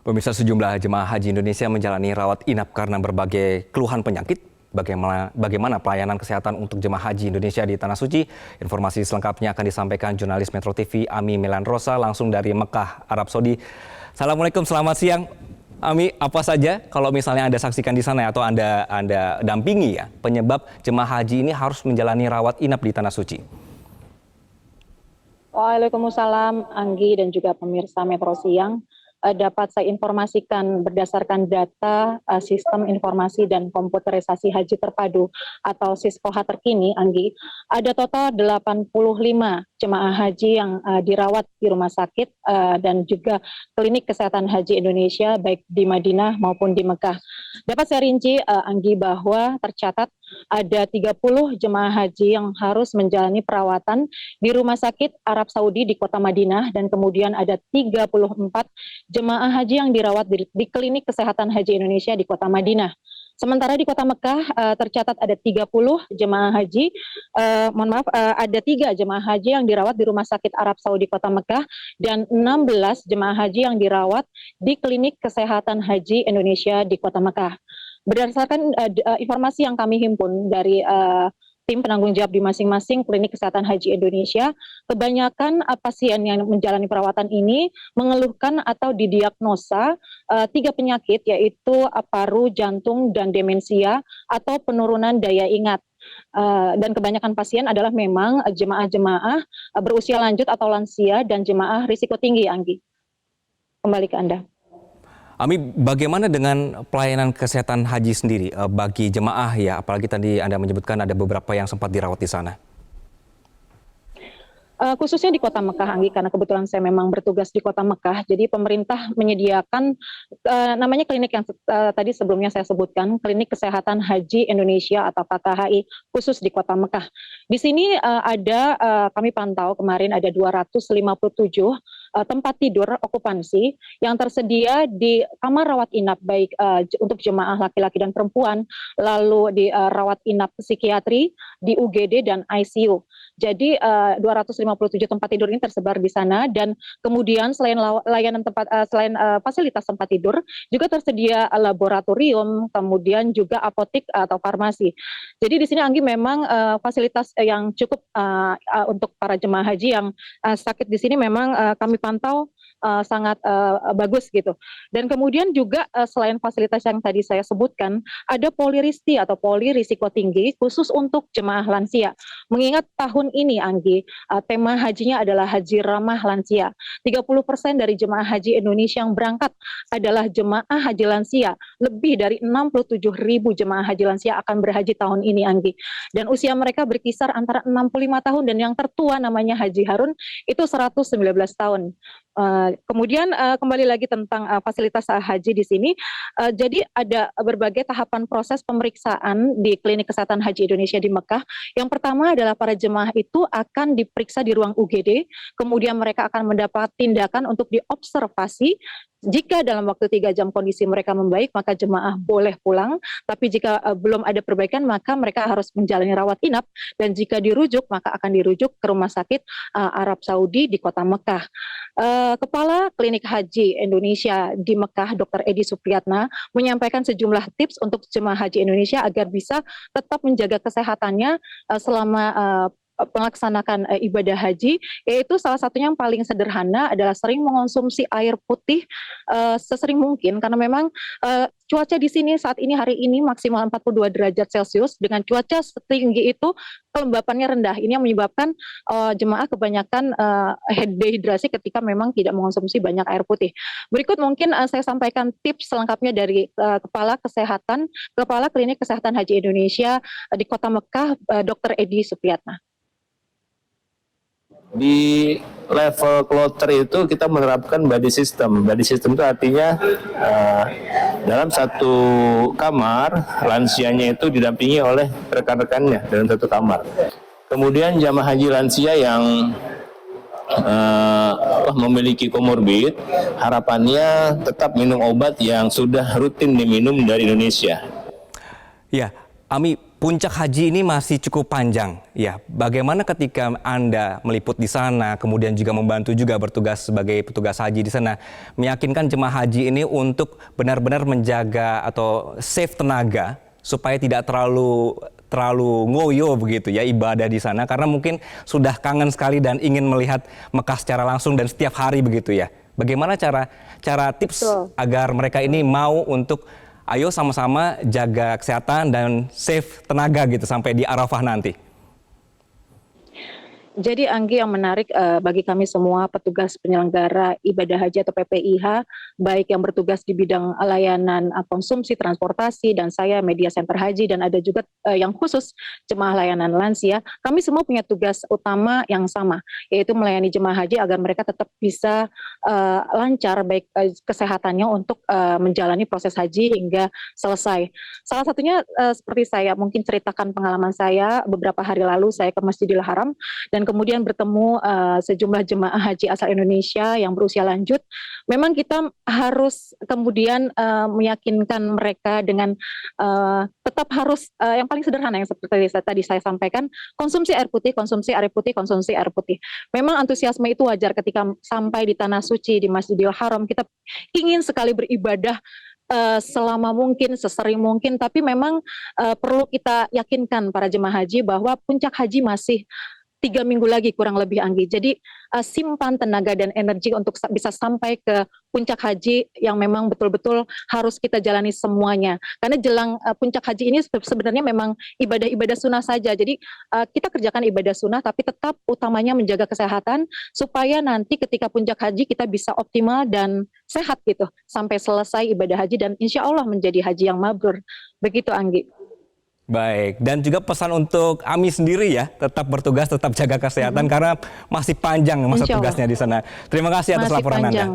Pemirsa, sejumlah jemaah haji Indonesia menjalani rawat inap karena berbagai keluhan penyakit. Bagaimana pelayanan kesehatan untuk jemaah haji Indonesia di Tanah Suci? Informasi selengkapnya akan disampaikan jurnalis Metro TV Ami Melandrosa langsung dari Mekah, Arab Saudi. Assalamualaikum, selamat siang. Ami, apa saja kalau misalnya Anda saksikan di sana atau Anda dampingi ya penyebab jemaah haji ini harus menjalani rawat inap di Tanah Suci? Waalaikumsalam, Anggi dan juga pemirsa Metro Siang. Dapat saya informasikan berdasarkan data Sistem Informasi dan Komputerisasi Haji Terpadu atau SISKOHA terkini, Anggi, ada total 85 jemaah haji yang dirawat di rumah sakit dan juga klinik kesehatan haji Indonesia baik di Madinah maupun di Mekah. Dapat saya rinci, Anggi, bahwa tercatat ada 30 jemaah haji yang harus menjalani perawatan di rumah sakit Arab Saudi di kota Madinah, dan kemudian ada 34 jemaah haji yang dirawat di klinik kesehatan haji Indonesia di kota Madinah. Sementara di kota Mekah tercatat ada 30 jemaah haji, ada 3 jemaah haji yang dirawat di rumah sakit Arab Saudi kota Mekah dan 16 jemaah haji yang dirawat di klinik kesehatan haji Indonesia di kota Mekah. Berdasarkan informasi yang kami himpun dari tim penanggung jawab di masing-masing klinik kesehatan haji Indonesia, kebanyakan pasien yang menjalani perawatan ini mengeluhkan atau didiagnosa 3 penyakit, yaitu paru, jantung, dan demensia atau penurunan daya ingat. Dan kebanyakan pasien adalah memang jemaah-jemaah berusia lanjut atau lansia dan jemaah risiko tinggi, Anggi. Kembali ke Anda. Ami, bagaimana dengan pelayanan kesehatan haji sendiri bagi jemaah ya, apalagi tadi Anda menyebutkan ada beberapa yang sempat dirawat di sana? Khususnya di kota Mekah, Anggi, karena kebetulan saya memang bertugas di kota Mekah, jadi pemerintah menyediakan namanya klinik yang tadi sebelumnya saya sebutkan, Klinik Kesehatan Haji Indonesia atau KKHI khusus di kota Mekah. Di sini kami pantau kemarin ada 257 tempat tidur okupansi yang tersedia di kamar rawat inap baik untuk jemaah laki-laki dan perempuan, lalu di rawat inap psikiatri, di UGD dan ICU. Jadi 257 tempat tidur ini tersebar di sana, dan kemudian selain fasilitas tempat tidur juga tersedia laboratorium, kemudian juga apotik atau farmasi. Jadi di sini, Anggi, memang fasilitas yang cukup untuk para jemaah haji yang sakit di sini memang kami pantau sangat bagus gitu. Dan kemudian juga selain fasilitas yang tadi saya sebutkan, ada poliristi atau poli risiko tinggi khusus untuk jemaah lansia. Mengingat tahun ini, Anggi, tema hajinya adalah haji ramah lansia. 30% dari jemaah haji Indonesia yang berangkat adalah jemaah haji lansia. Lebih dari 67.000 jemaah haji lansia akan berhaji tahun ini, Anggi. Dan usia mereka berkisar antara 65 tahun dan yang tertua namanya Haji Harun itu 119 tahun. Kemudian kembali lagi tentang fasilitas haji di sini. Jadi ada berbagai tahapan proses pemeriksaan di Klinik Kesehatan Haji Indonesia di Mekah. Yang pertama adalah para jemaah itu akan diperiksa di ruang UGD, kemudian mereka akan mendapat tindakan untuk diobservasi. Jika dalam waktu 3 jam kondisi mereka membaik, maka jemaah boleh pulang. Tapi jika belum ada perbaikan, maka mereka harus menjalani rawat inap. Dan jika dirujuk, maka akan dirujuk ke rumah sakit Arab Saudi di kota Mekah. Kepala Klinik Haji Indonesia di Mekah, Dr. Edi Supriyatna, menyampaikan sejumlah tips untuk jemaah haji Indonesia agar bisa tetap menjaga kesehatannya selama melaksanakan ibadah haji, yaitu salah satunya yang paling sederhana adalah sering mengonsumsi air putih sesering mungkin, karena memang cuaca di sini saat ini hari ini maksimal 42 derajat Celcius, dengan cuaca setinggi itu kelembapannya rendah. Ini yang menyebabkan jemaah kebanyakan dehidrasi ketika memang tidak mengonsumsi banyak air putih. Berikut mungkin saya sampaikan tips selengkapnya dari Kepala Klinik Kesehatan Haji Indonesia di Kota Mekah, Dr. Edi Supriyatna. Di level kloter itu kita menerapkan body system. Body system itu artinya dalam satu kamar lansianya itu didampingi oleh rekan-rekannya dalam satu kamar. Kemudian jamaah haji lansia yang memiliki komorbid, harapannya tetap minum obat yang sudah rutin diminum dari Indonesia. Ya, Ami, puncak haji ini masih cukup panjang. Ya, bagaimana ketika Anda meliput di sana, kemudian juga membantu juga bertugas sebagai petugas haji di sana, meyakinkan jemaah haji ini untuk benar-benar menjaga atau save tenaga supaya tidak terlalu ngoyo begitu ya ibadah di sana, karena mungkin sudah kangen sekali dan ingin melihat Mekah secara langsung dan setiap hari begitu ya. Bagaimana cara tips agar mereka ini mau untuk ayo sama-sama jaga kesehatan dan save tenaga gitu sampai di Arafah nanti? Jadi Anggi, yang menarik bagi kami semua petugas penyelenggara ibadah haji atau PPIH, baik yang bertugas di bidang layanan konsumsi, transportasi, dan saya media center haji, dan ada juga yang khusus jemaah layanan lansia, kami semua punya tugas utama yang sama, yaitu melayani jemaah haji agar mereka tetap bisa lancar baik kesehatannya untuk menjalani proses haji hingga selesai. Salah satunya seperti saya mungkin ceritakan pengalaman saya, beberapa hari lalu saya ke Masjidil Haram dan kemudian bertemu sejumlah jemaah haji asal Indonesia yang berusia lanjut. Memang kita harus kemudian meyakinkan mereka dengan tetap harus yang paling sederhana yang seperti tadi saya sampaikan, konsumsi air putih, konsumsi air putih, konsumsi air putih. Memang antusiasme itu wajar ketika sampai di Tanah Suci, di Masjidil Haram, kita ingin sekali beribadah selama mungkin, sesering mungkin, tapi memang perlu kita yakinkan para jemaah haji bahwa puncak haji masih 3 minggu lagi kurang lebih, Anggi. Jadi simpan tenaga dan energi untuk bisa sampai ke puncak haji yang memang betul-betul harus kita jalani semuanya. Karena jelang puncak haji ini sebenarnya memang ibadah-ibadah sunnah saja. Jadi kita kerjakan ibadah sunnah tapi tetap utamanya menjaga kesehatan supaya nanti ketika puncak haji kita bisa optimal dan sehat gitu sampai selesai ibadah haji dan insya Allah menjadi haji yang mabrur. Begitu, Anggi. Baik, dan juga pesan untuk Ami sendiri ya, tetap bertugas, tetap jaga kesehatan karena masih panjang masa tugasnya di sana. Terima kasih atas laporan Anda.